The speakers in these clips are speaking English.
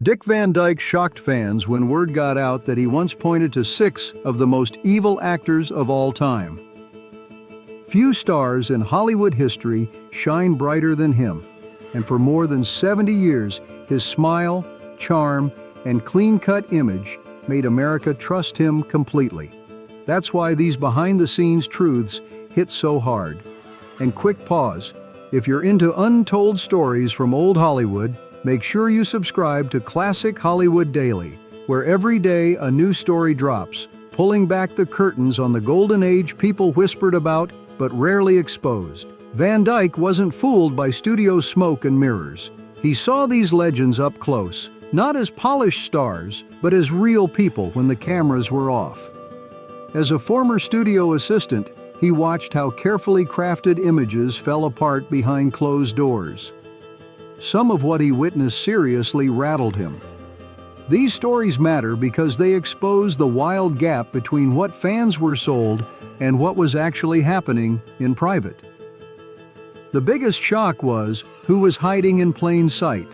Dick Van Dyke shocked fans when word got out that he once pointed to 6 of the most evil actors of all time. Few stars in Hollywood history shine brighter than him, and for more than 70 years, his smile, charm, and clean-cut image made America trust him completely. That's why these behind-the-scenes truths hit so hard. And quick pause, if you're into untold stories from old Hollywood, make sure you subscribe to Classic Hollywood Daily, where every day a new story drops, pulling back the curtains on the golden age people whispered about but rarely exposed. Van Dyke wasn't fooled by studio smoke and mirrors. He saw these legends up close, not as polished stars, but as real people when the cameras were off. As a former studio assistant, he watched how carefully crafted images fell apart behind closed doors. Some of what he witnessed seriously rattled him. These stories matter because they expose the wild gap between what fans were sold and what was actually happening in private. The biggest shock was who was hiding in plain sight.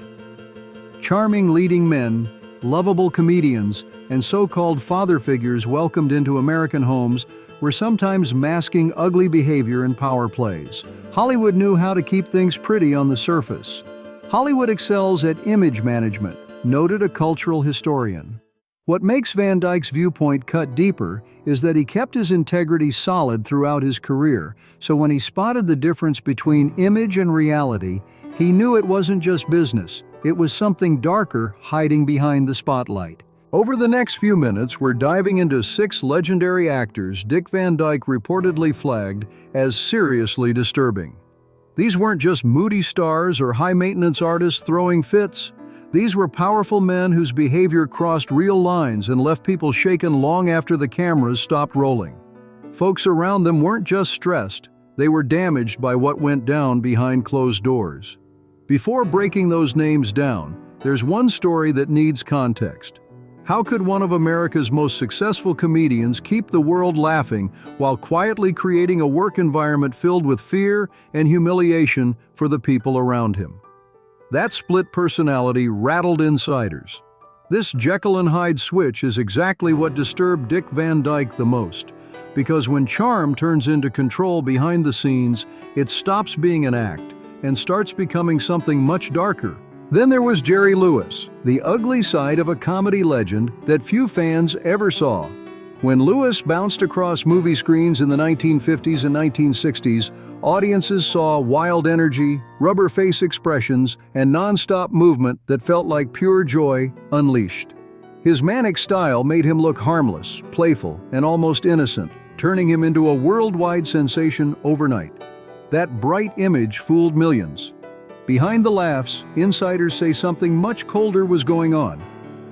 Charming leading men, lovable comedians, and so-called father figures welcomed into American homes were sometimes masking ugly behavior and power plays. Hollywood knew how to keep things pretty on the surface. Hollywood excels at image management, noted a cultural historian. What makes Van Dyke's viewpoint cut deeper is that he kept his integrity solid throughout his career, so when he spotted the difference between image and reality, he knew it wasn't just business, it was something darker hiding behind the spotlight. Over the next few minutes, we're diving into 6 legendary actors Dick Van Dyke reportedly flagged as seriously disturbing. These weren't just moody stars or high-maintenance artists throwing fits. These were powerful men whose behavior crossed real lines and left people shaken long after the cameras stopped rolling. Folks around them weren't just stressed, they were damaged by what went down behind closed doors. Before breaking those names down, there's one story that needs context. How could one of America's most successful comedians keep the world laughing while quietly creating a work environment filled with fear and humiliation for the people around him? That split personality rattled insiders. This Jekyll and Hyde switch is exactly what disturbed Dick Van Dyke the most, because when charm turns into control behind the scenes, it stops being an act and starts becoming something much darker. Then there was Jerry Lewis, the ugly side of a comedy legend that few fans ever saw. When Lewis bounced across movie screens in the 1950s and 1960s, audiences saw wild energy, rubber face expressions, and non-stop movement that felt like pure joy unleashed. His manic style made him look harmless, playful, and almost innocent, turning him into a worldwide sensation overnight. That bright image fooled millions. Behind the laughs, insiders say something much colder was going on.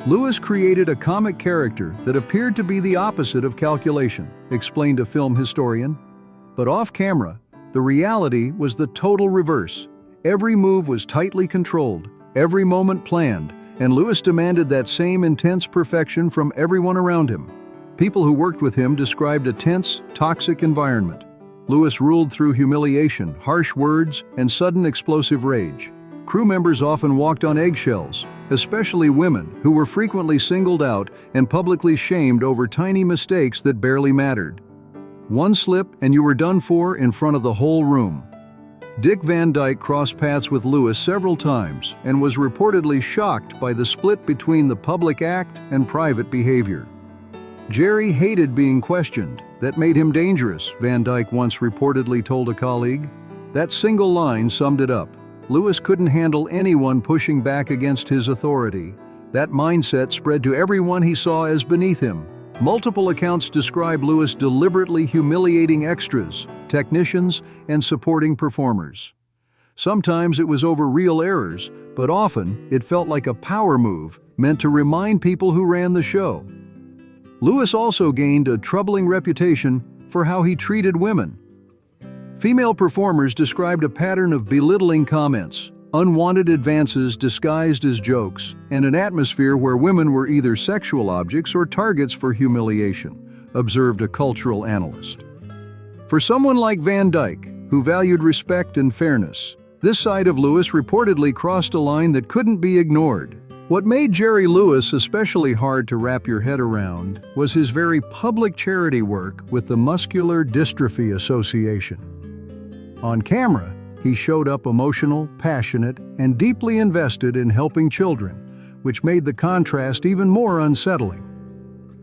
Lewis created a comic character that appeared to be the opposite of calculation, explained a film historian. But off camera, the reality was the total reverse. Every move was tightly controlled, every moment planned, and Lewis demanded that same intense perfection from everyone around him. People who worked with him described a tense, toxic environment. Lewis ruled through humiliation, harsh words, and sudden explosive rage. Crew members often walked on eggshells, especially women, who were frequently singled out and publicly shamed over tiny mistakes that barely mattered. One slip and you were done for in front of the whole room. Dick Van Dyke crossed paths with Lewis several times and was reportedly shocked by the split between the public act and private behavior. Jerry hated being questioned. That made him dangerous, Van Dyke once reportedly told a colleague. That single line summed it up. Lewis couldn't handle anyone pushing back against his authority. That mindset spread to everyone he saw as beneath him. Multiple accounts describe Lewis deliberately humiliating extras, technicians, and supporting performers. Sometimes it was over real errors, but often it felt like a power move meant to remind people who ran the show. Lewis also gained a troubling reputation for how he treated women. Female performers described a pattern of belittling comments, unwanted advances disguised as jokes, and an atmosphere where women were either sexual objects or targets for humiliation, observed a cultural analyst. For someone like Van Dyke, who valued respect and fairness, this side of Lewis reportedly crossed a line that couldn't be ignored. What made Jerry Lewis especially hard to wrap your head around was his very public charity work with the Muscular Dystrophy Association. On camera, he showed up emotional, passionate, and deeply invested in helping children, which made the contrast even more unsettling.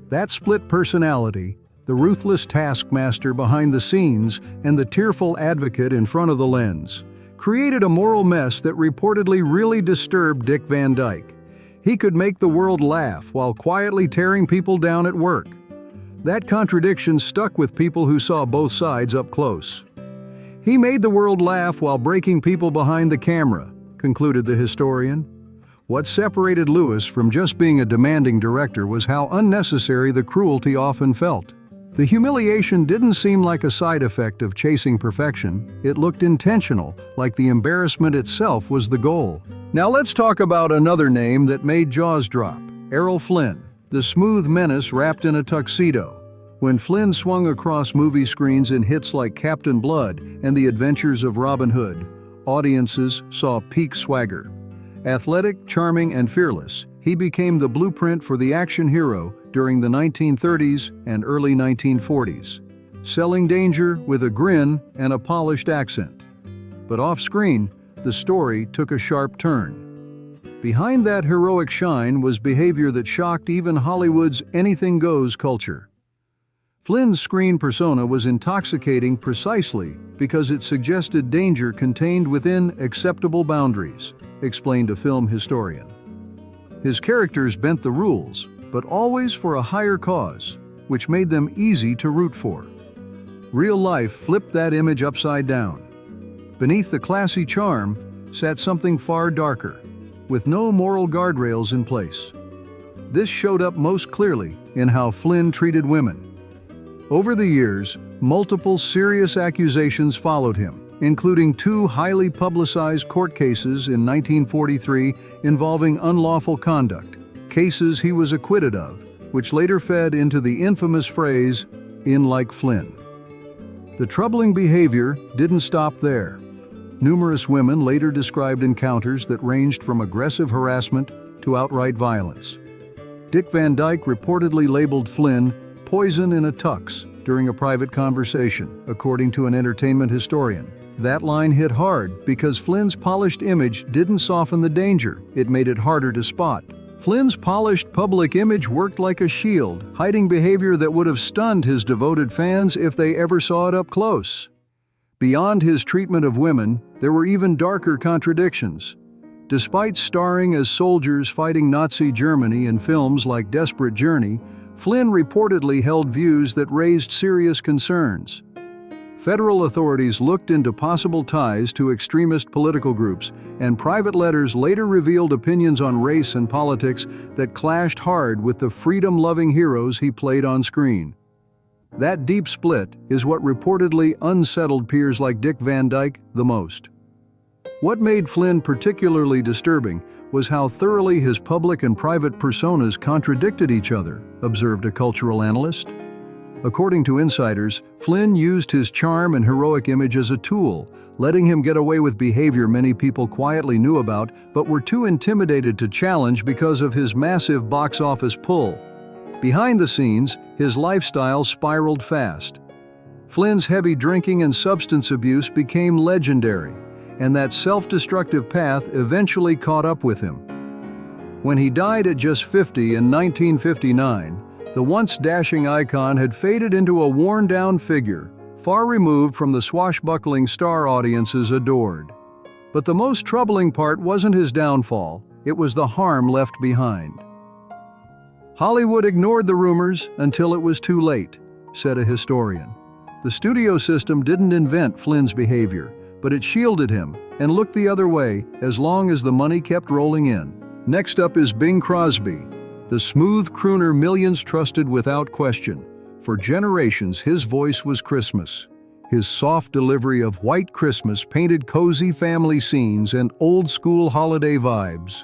That split personality, the ruthless taskmaster behind the scenes and the tearful advocate in front of the lens, created a moral mess that reportedly really disturbed Dick Van Dyke. He could make the world laugh while quietly tearing people down at work. That contradiction stuck with people who saw both sides up close. He made the world laugh while breaking people behind the camera, concluded the historian. What separated Lewis from just being a demanding director was how unnecessary the cruelty often felt. The humiliation didn't seem like a side effect of chasing perfection. It looked intentional, like the embarrassment itself was the goal. Now let's talk about another name that made jaws drop, Errol Flynn, the smooth menace wrapped in a tuxedo. When Flynn swung across movie screens in hits like Captain Blood and The Adventures of Robin Hood, audiences saw peak swagger. Athletic, charming, and fearless, he became the blueprint for the action hero during the 1930s and early 1940s, selling danger with a grin and a polished accent. But off-screen, the story took a sharp turn. Behind that heroic shine was behavior that shocked even Hollywood's anything-goes culture. Flynn's screen persona was intoxicating precisely because it suggested danger contained within acceptable boundaries, explained a film historian. His characters bent the rules, but always for a higher cause, which made them easy to root for. Real life flipped that image upside down. Beneath the classy charm sat something far darker, with no moral guardrails in place. This showed up most clearly in how Flynn treated women. Over the years, multiple serious accusations followed him, including 2 highly publicized court cases in 1943 involving unlawful conduct, cases he was acquitted of, which later fed into the infamous phrase, "in like Flynn." The troubling behavior didn't stop there. Numerous women later described encounters that ranged from aggressive harassment to outright violence. Dick Van Dyke reportedly labeled Flynn "poison in a tux" during a private conversation, according to an entertainment historian. That line hit hard because Flynn's polished image didn't soften the danger, it made it harder to spot. Flynn's polished public image worked like a shield, hiding behavior that would have stunned his devoted fans if they ever saw it up close. Beyond his treatment of women, there were even darker contradictions. Despite starring as soldiers fighting Nazi Germany in films like Desperate Journey, Flynn reportedly held views that raised serious concerns. Federal authorities looked into possible ties to extremist political groups, and private letters later revealed opinions on race and politics that clashed hard with the freedom-loving heroes he played on screen. That deep split is what reportedly unsettled peers like Dick Van Dyke the most. What made Flynn particularly disturbing was how thoroughly his public and private personas contradicted each other, observed a cultural analyst. According to insiders, Flynn used his charm and heroic image as a tool, letting him get away with behavior many people quietly knew about but were too intimidated to challenge because of his massive box office pull. Behind the scenes, his lifestyle spiraled fast. Flynn's heavy drinking and substance abuse became legendary, and that self-destructive path eventually caught up with him. When he died at just 50 in 1959, the once dashing icon had faded into a worn-down figure, far removed from the swashbuckling star audiences adored. But the most troubling part wasn't his downfall, it was the harm left behind. Hollywood ignored the rumors until it was too late, said a historian. The studio system didn't invent Flynn's behavior, but it shielded him and looked the other way as long as the money kept rolling in. Next up is Bing Crosby, the smooth crooner millions trusted without question. For generations, his voice was Christmas. His soft delivery of White Christmas painted cozy family scenes and old-school holiday vibes.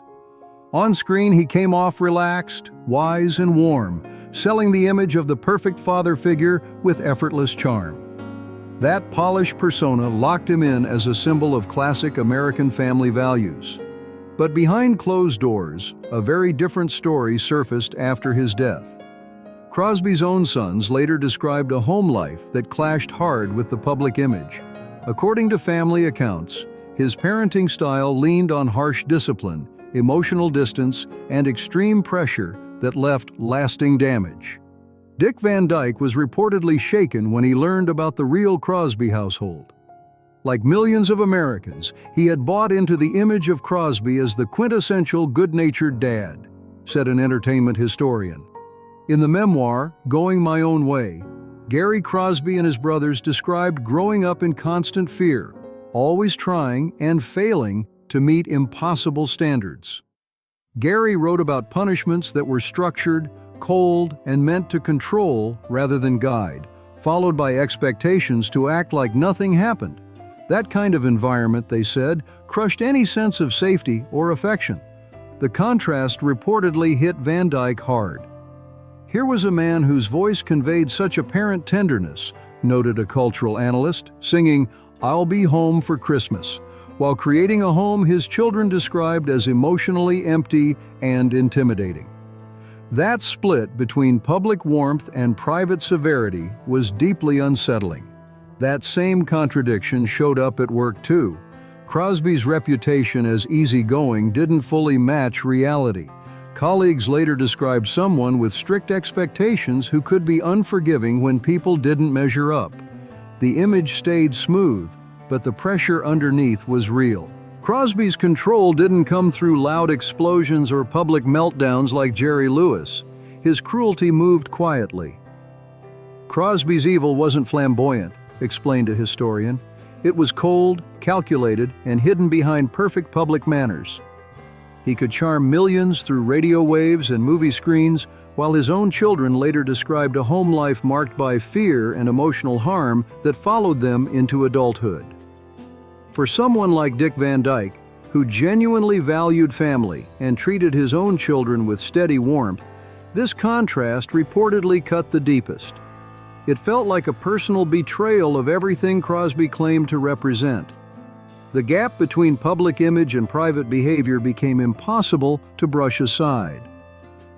On screen, he came off relaxed, wise, and warm, selling the image of the perfect father figure with effortless charm. That polished persona locked him in as a symbol of classic American family values. But behind closed doors, a very different story surfaced after his death. Crosby's own sons later described a home life that clashed hard with the public image. According to family accounts, his parenting style leaned on harsh discipline, emotional distance, and extreme pressure that left lasting damage. Dick Van Dyke was reportedly shaken when he learned about the real Crosby household. Like millions of Americans, he had bought into the image of Crosby as the quintessential good-natured dad, said an entertainment historian. In the memoir, Going My Own Way, Gary Crosby and his brothers described growing up in constant fear, always trying and failing to meet impossible standards. Gary wrote about punishments that were structured, cold, and meant to control rather than guide, followed by expectations to act like nothing happened. That kind of environment, they said, crushed any sense of safety or affection. The contrast reportedly hit Van Dyke hard. Here was a man whose voice conveyed such apparent tenderness, noted a cultural analyst, singing, "I'll Be Home for Christmas," while creating a home his children described as emotionally empty and intimidating. That split between public warmth and private severity was deeply unsettling. That same contradiction showed up at work too. Crosby's reputation as easygoing didn't fully match reality. Colleagues later described someone with strict expectations who could be unforgiving when people didn't measure up. The image stayed smooth, but the pressure underneath was real. Crosby's control didn't come through loud explosions or public meltdowns like Jerry Lewis. His cruelty moved quietly. Crosby's evil wasn't flamboyant, explained a historian. It was cold, calculated, and hidden behind perfect public manners. He could charm millions through radio waves and movie screens, while his own children later described a home life marked by fear and emotional harm that followed them into adulthood. For someone like Dick Van Dyke, who genuinely valued family and treated his own children with steady warmth, this contrast reportedly cut the deepest. It felt like a personal betrayal of everything Crosby claimed to represent. The gap between public image and private behavior became impossible to brush aside.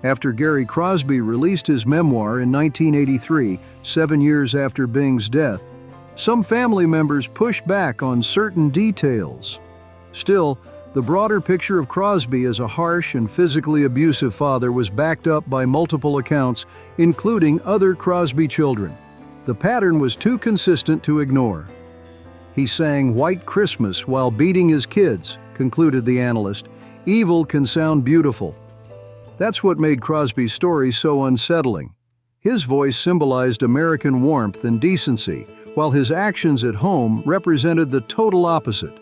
After Gary Crosby released his memoir in 1983, 7 years after Bing's death, some family members pushed back on certain details. Still, the broader picture of Crosby as a harsh and physically abusive father was backed up by multiple accounts, including other Crosby children. The pattern was too consistent to ignore. He sang White Christmas while beating his kids, concluded the analyst. Evil can sound beautiful. That's what made Crosby's story so unsettling. His voice symbolized American warmth and decency, while his actions at home represented the total opposite.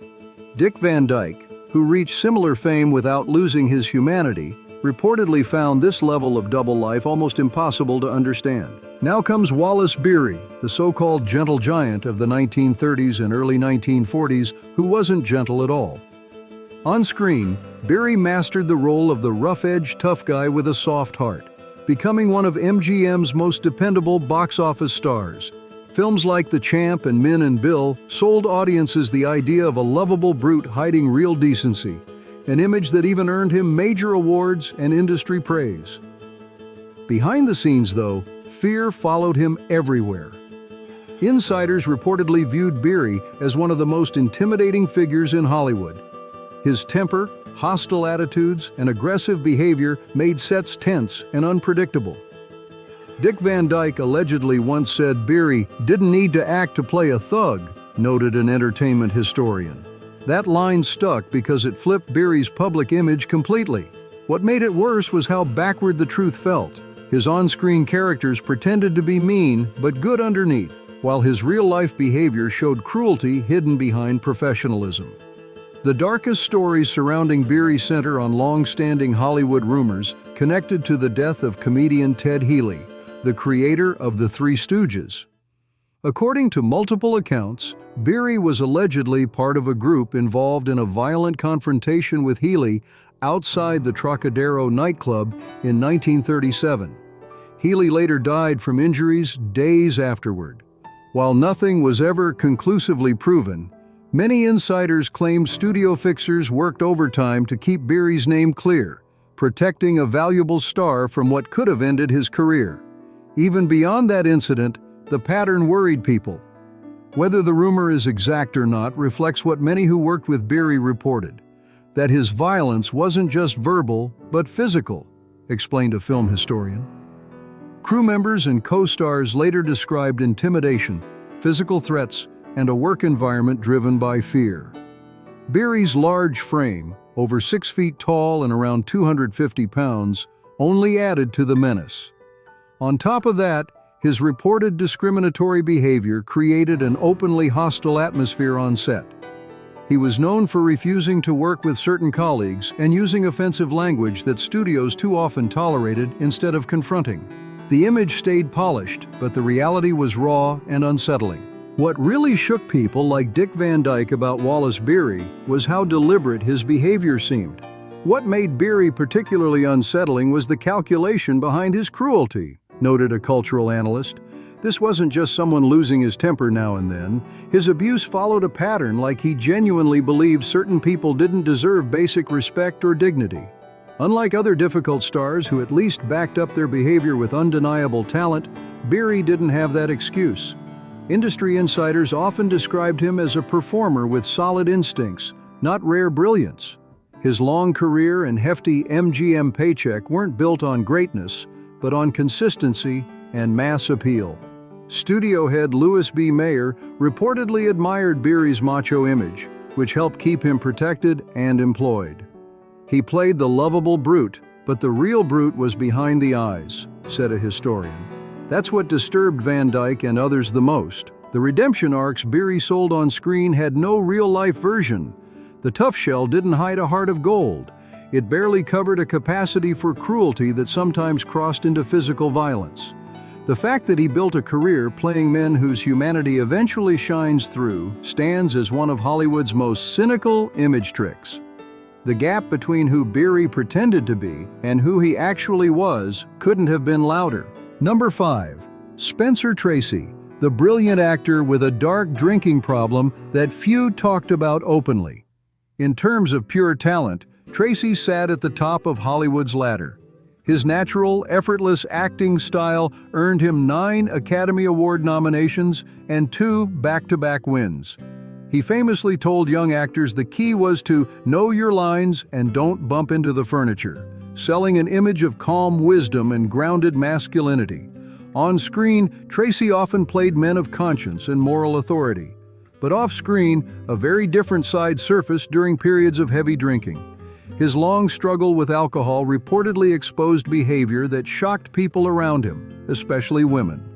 Dick Van Dyke, who reached similar fame without losing his humanity, reportedly found this level of double life almost impossible to understand. Now comes Wallace Beery, the so-called gentle giant of the 1930s and early 1940s, who wasn't gentle at all. On screen, Beery mastered the role of the rough-edged tough guy with a soft heart, becoming one of MGM's most dependable box office stars. Films like The Champ and Min and Bill sold audiences the idea of a lovable brute hiding real decency, an image that even earned him major awards and industry praise. Behind the scenes, though, fear followed him everywhere. Insiders reportedly viewed Beery as one of the most intimidating figures in Hollywood. His temper, hostile attitudes, and aggressive behavior made sets tense and unpredictable. Dick Van Dyke allegedly once said Beery didn't need to act to play a thug, noted an entertainment historian. That line stuck because it flipped Beery's public image completely. What made it worse was how backward the truth felt. His on-screen characters pretended to be mean but good underneath, while his real-life behavior showed cruelty hidden behind professionalism. The darkest stories surrounding Beery center on long-standing Hollywood rumors connected to the death of comedian Ted Healy, the creator of The Three Stooges. According to multiple accounts, Beery was allegedly part of a group involved in a violent confrontation with Healy outside the Trocadero nightclub in 1937. Healy later died from injuries days afterward. While nothing was ever conclusively proven, Many insiders claimed studio fixers worked overtime to keep Beery's name clear, protecting a valuable star from what could have ended his career. Even beyond that incident, the pattern worried people. Whether the rumor is exact or not reflects what many who worked with Beery reported, that his violence wasn't just verbal, but physical, explained a film historian. Crew members and co-stars later described intimidation, physical threats, and a work environment driven by fear. Beery's large frame, over 6 feet tall and around 250 pounds, only added to the menace. On top of that, his reported discriminatory behavior created an openly hostile atmosphere on set. He was known for refusing to work with certain colleagues and using offensive language that studios too often tolerated instead of confronting. The image stayed polished, but the reality was raw and unsettling. What really shook people like Dick Van Dyke about Wallace Beery was how deliberate his behavior seemed. What made Beery particularly unsettling was the calculation behind his cruelty, noted a cultural analyst. This wasn't just someone losing his temper now and then. His abuse followed a pattern, like he genuinely believed certain people didn't deserve basic respect or dignity. Unlike other difficult stars who at least backed up their behavior with undeniable talent, Beery didn't have that excuse. Industry insiders often described him as a performer with solid instincts, not rare brilliance. His long career and hefty MGM paycheck weren't built on greatness, but on consistency and mass appeal. Studio head Louis B. Mayer reportedly admired Beery's macho image, which helped keep him protected and employed. He played the lovable brute, but the real brute was behind the eyes, said a historian. That's what disturbed Van Dyke and others the most. The redemption arcs Beery sold on screen had no real-life version. The tough shell didn't hide a heart of gold. It barely covered a capacity for cruelty that sometimes crossed into physical violence. The fact that he built a career playing men whose humanity eventually shines through stands as one of Hollywood's most cynical image tricks. The gap between who Beery pretended to be and who he actually was couldn't have been louder. Number 5. Spencer Tracy, the brilliant actor with a dark drinking problem that few talked about openly. In terms of pure talent, Tracy sat at the top of Hollywood's ladder. His natural, effortless acting style earned him 9 Academy Award nominations and 2 back-to-back wins. He famously told young actors the key was to know your lines and don't bump into the furniture, selling an image of calm wisdom and grounded masculinity. On screen, Tracy often played men of conscience and moral authority. But off-screen, a very different side surfaced during periods of heavy drinking. His long struggle with alcohol reportedly exposed behavior that shocked people around him, especially women.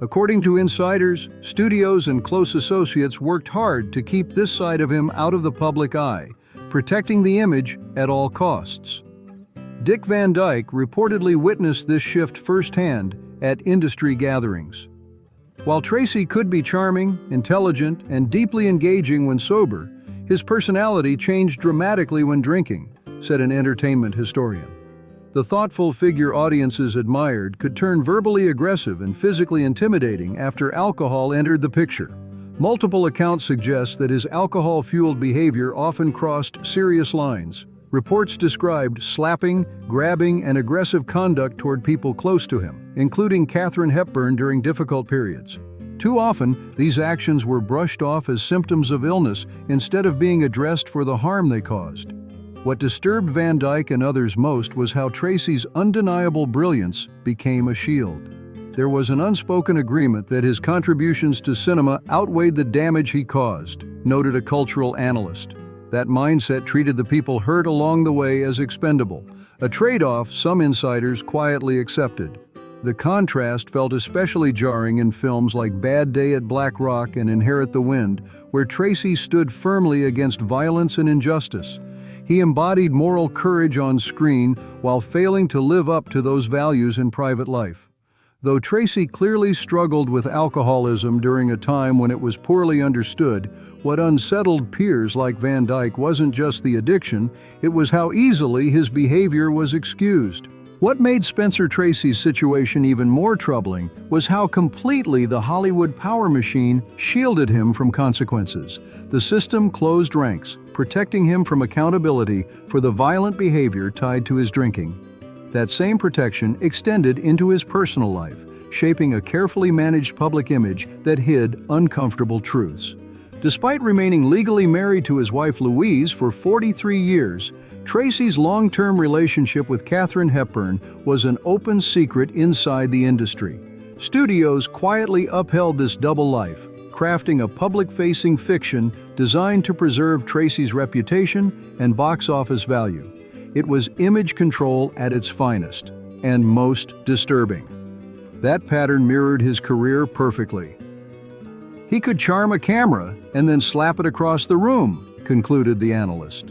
According to insiders, studios and close associates worked hard to keep this side of him out of the public eye, protecting the image at all costs. Dick Van Dyke reportedly witnessed this shift firsthand at industry gatherings. While Tracy could be charming, intelligent, and deeply engaging when sober, his personality changed dramatically when drinking, said an entertainment historian. The thoughtful figure audiences admired could turn verbally aggressive and physically intimidating after alcohol entered the picture. Multiple accounts suggest that his alcohol-fueled behavior often crossed serious lines. Reports described slapping, grabbing, and aggressive conduct toward people close to him, including Katharine Hepburn during difficult periods. Too often, these actions were brushed off as symptoms of illness instead of being addressed for the harm they caused. What disturbed Van Dyke and others most was how Tracy's undeniable brilliance became a shield. There was an unspoken agreement that his contributions to cinema outweighed the damage he caused, noted a cultural analyst. That mindset treated the people hurt along the way as expendable, a trade-off some insiders quietly accepted. The contrast felt especially jarring in films like Bad Day at Black Rock and Inherit the Wind, where Tracy stood firmly against violence and injustice. He embodied moral courage on screen while failing to live up to those values in private life. Though Tracy clearly struggled with alcoholism during a time when it was poorly understood, what unsettled peers like Van Dyke wasn't just the addiction, it was how easily his behavior was excused. What made Spencer Tracy's situation even more troubling was how completely the Hollywood power machine shielded him from consequences. The system closed ranks, protecting him from accountability for the violent behavior tied to his drinking. That same protection extended into his personal life, shaping a carefully managed public image that hid uncomfortable truths. Despite remaining legally married to his wife Louise for 43 years, Tracy's long-term relationship with Katharine Hepburn was an open secret inside the industry. Studios quietly upheld this double life, crafting a public-facing fiction designed to preserve Tracy's reputation and box office value. It was image control at its finest, and most disturbing. That pattern mirrored his career perfectly. He could charm a camera and then slap it across the room, concluded the analyst.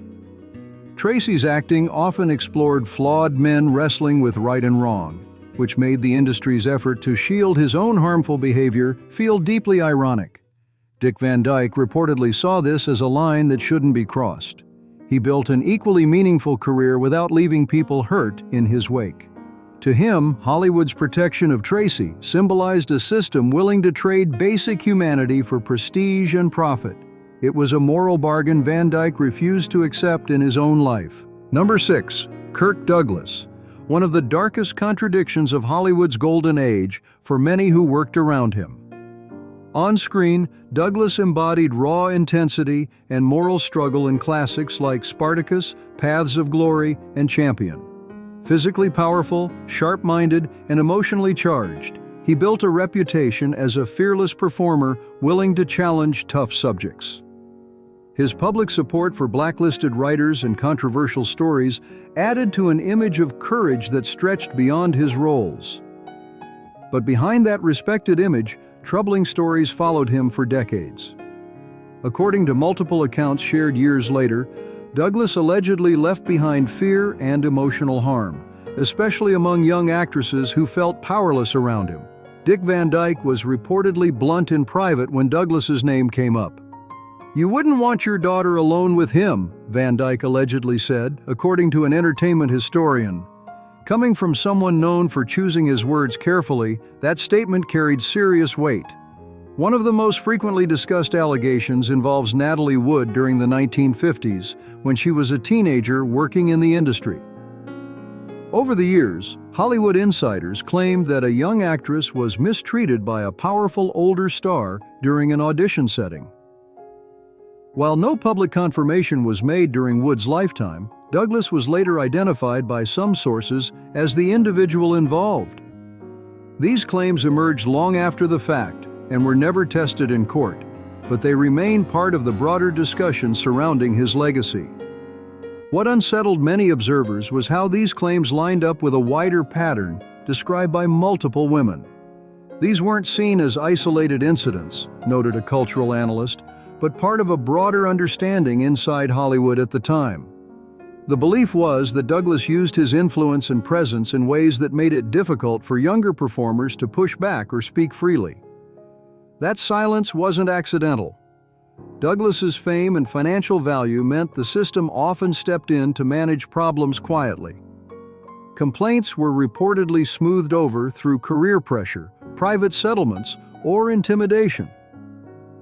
Tracy's acting often explored flawed men wrestling with right and wrong, which made the industry's effort to shield his own harmful behavior feel deeply ironic. Dick Van Dyke reportedly saw this as a line that shouldn't be crossed. He built an equally meaningful career without leaving people hurt in his wake. To him, Hollywood's protection of Tracy symbolized a system willing to trade basic humanity for prestige and profit. It was a moral bargain Van Dyke refused to accept in his own life. Number 6. Kirk Douglas. One of the darkest contradictions of Hollywood's golden age for many who worked around him. On screen, Douglas embodied raw intensity and moral struggle in classics like Spartacus, Paths of Glory, and Champion. Physically powerful, sharp-minded, and emotionally charged, he built a reputation as a fearless performer willing to challenge tough subjects. His public support for blacklisted writers and controversial stories added to an image of courage that stretched beyond his roles. But behind that respected image, troubling stories followed him for decades. According to multiple accounts shared years later, Douglas allegedly left behind fear and emotional harm, especially among young actresses who felt powerless around him. Dick Van Dyke was reportedly blunt in private when Douglas's name came up. "You wouldn't want your daughter alone with him," Van Dyke allegedly said, according to an entertainment historian. Coming from someone known for choosing his words carefully, that statement carried serious weight. One of the most frequently discussed allegations involves Natalie Wood during the 1950s, when she was a teenager working in the industry. Over the years, Hollywood insiders claimed that a young actress was mistreated by a powerful older star during an audition setting. While no public confirmation was made during Wood's lifetime, Douglas was later identified by some sources as the individual involved. These claims emerged long after the fact and were never tested in court, but they remain part of the broader discussion surrounding his legacy. What unsettled many observers was how these claims lined up with a wider pattern described by multiple women. These weren't seen as isolated incidents, noted a cultural analyst, but part of a broader understanding inside Hollywood at the time. The belief was that Douglas used his influence and presence in ways that made it difficult for younger performers to push back or speak freely. That silence wasn't accidental. Douglas's fame and financial value meant the system often stepped in to manage problems quietly. Complaints were reportedly smoothed over through career pressure, private settlements, or intimidation.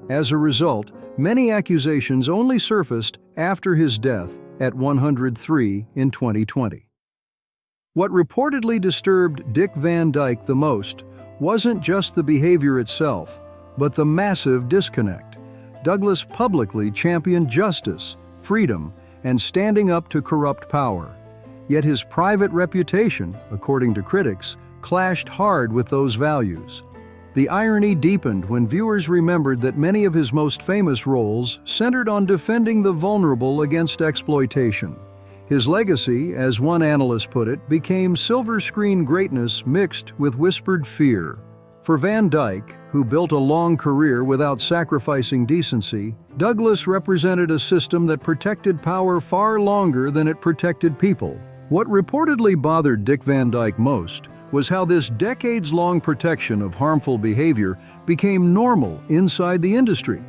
As a result, many accusations only surfaced after his death at 103 in 2020. What reportedly disturbed Dick Van Dyke the most wasn't just the behavior itself, but the massive disconnect. Douglas publicly championed justice, freedom, and standing up to corrupt power. Yet his private reputation, according to critics, clashed hard with those values. The irony deepened when viewers remembered that many of his most famous roles centered on defending the vulnerable against exploitation. His legacy, as one analyst put it, became silver screen greatness mixed with whispered fear. For Van Dyke, who built a long career without sacrificing decency, Douglas represented a system that protected power far longer than it protected people. What reportedly bothered Dick Van Dyke most was how this decades-long protection of harmful behavior became normal inside the industry.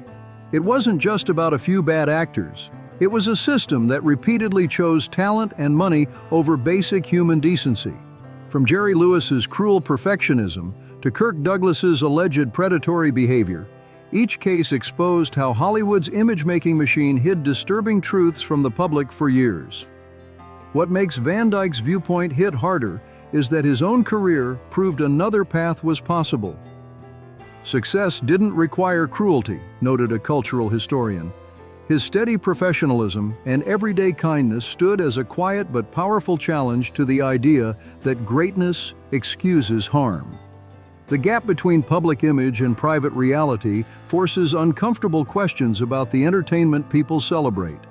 It wasn't just about a few bad actors. It was a system that repeatedly chose talent and money over basic human decency. From Jerry Lewis's cruel perfectionism to Kirk Douglas's alleged predatory behavior, each case exposed how Hollywood's image-making machine hid disturbing truths from the public for years. What makes Van Dyke's viewpoint hit harder is that his own career proved another path was possible. Success didn't require cruelty, noted a cultural historian. His steady professionalism and everyday kindness stood as a quiet but powerful challenge to the idea that greatness excuses harm. The gap between public image and private reality forces uncomfortable questions about the entertainment people celebrate.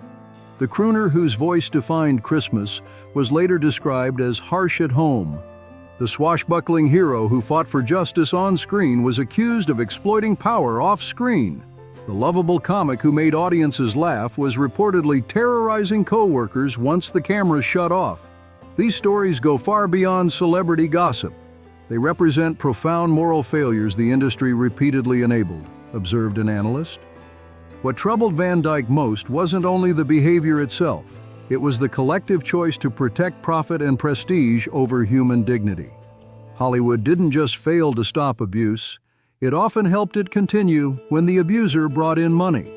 The crooner whose voice defined Christmas was later described as harsh at home. The swashbuckling hero who fought for justice on screen was accused of exploiting power off-screen. The lovable comic who made audiences laugh was reportedly terrorizing co-workers once the cameras shut off. These stories go far beyond celebrity gossip. They represent profound moral failures the industry repeatedly enabled, observed an analyst. What troubled Van Dyke most wasn't only the behavior itself, it was the collective choice to protect profit and prestige over human dignity. Hollywood didn't just fail to stop abuse, it often helped it continue when the abuser brought in money.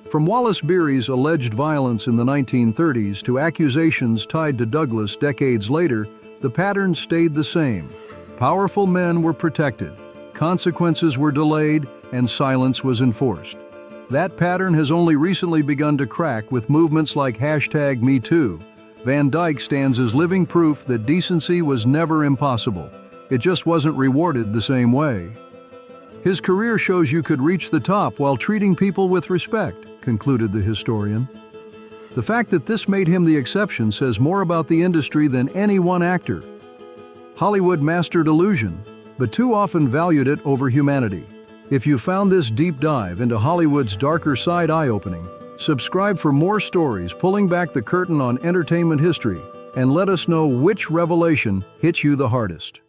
From Wallace Beery's alleged violence in the 1930s to accusations tied to Douglas decades later, the pattern stayed the same. Powerful men were protected, consequences were delayed, and silence was enforced. That pattern has only recently begun to crack with movements like #MeToo. Van Dyke stands as living proof that decency was never impossible. It just wasn't rewarded the same way. His career shows you could reach the top while treating people with respect, concluded the historian. The fact that this made him the exception says more about the industry than any one actor. Hollywood mastered illusion, but too often valued it over humanity. If you found this deep dive into Hollywood's darker side eye-opening, subscribe for more stories pulling back the curtain on entertainment history, and let us know which revelation hit you the hardest.